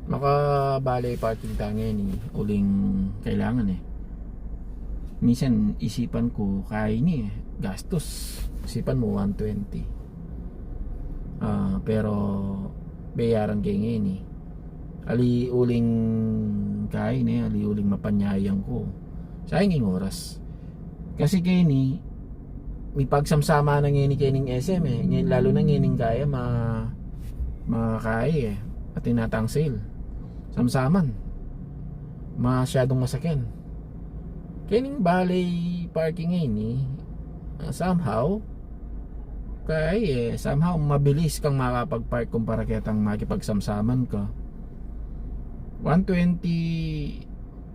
Maka bale parking tangi ni uling kailangan eh. Minsan isipan ko kaya ni gastos. Isipan mo 120. Pero bayaran kay ngayon eh. Ali uling kaya ni, ali uling mapanyayang ko. Sayang yung oras. Kasi kay ni may pagsamsama na ngayon kay ning SM eh. Ngayon, lalo na ngayon kaya makakaya eh. At tinatang sale. Samsaman. Masyadong masakyan. Kining balay parking ngayon somehow somehow mabilis kang makapag-park kumpara kitang makipagsamsaman ka. 120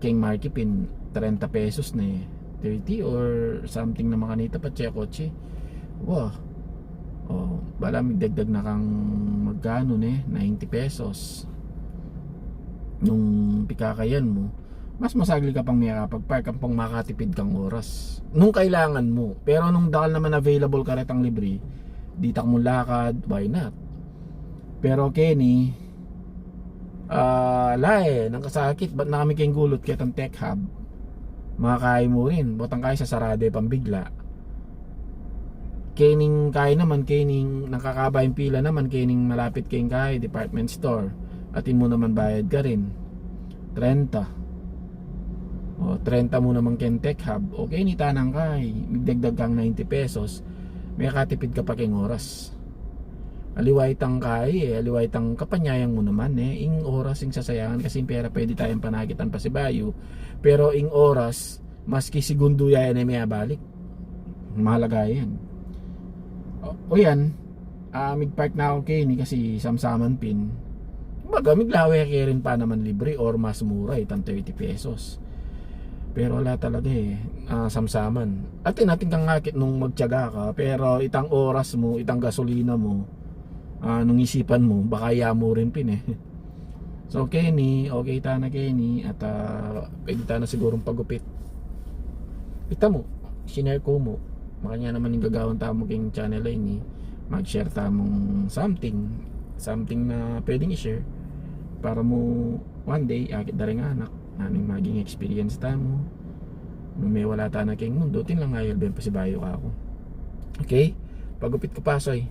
king markipin 30 pesos na 30 or something na makanita pa check kotse. Wow. Bala magdagdag na kang magkano 90 pesos. Nung pikakayan mo, mas masagli ka pang makapag-park ang pang makatipid kang oras nung kailangan mo. Pero nung dahil naman available ka retang libre, di tak mo lakad, why not? Pero Kenny, nang kasakit, ba't na kami kayong gulot kitang tech hub? Makakaya mo rin, botang kaya sa sarade pambigla. Kening kaya naman, kening nakakabayang pila naman, kening malapit kayong kaya department store, atin mo naman bayad ka rin 30 mo naman ken tech hub. Okay, ni tanang kay migdagdag kang 90 pesos, may katipid ka pa keng oras. Aliway tang kay aliway tang kapanyayang mo naman ing oras ing sasayangan kasi pera pwede tayong panagitan pa si Bayo, pero ing oras maski segundo yan may balik, mahalaga yan. Yan, migpark na ako kay ni kasi samsaman pin baga miglawe kay rin pa naman libre or mas mura itang 30 pesos. Pero wala talaga samsaman. Atin natin kang ngakit nung magtiyaga ka, pero itang oras mo, itang gasolina mo, nung isipan mo, baka ya mo rin pin So Kenny, okay ta na Kenny, at pwede ta na sigurong pagupit. Kita mo, sinare ko mo, makanya naman yung gagawin tamo king channel ay mag-share tamong something na pwedeng i-share para mo one day akit da rin anak naming maging experience tamo nung may wala ta na king mundo tin lang ayol ben pa si Bayo ka ako. Okay, pagupit ko pasoy.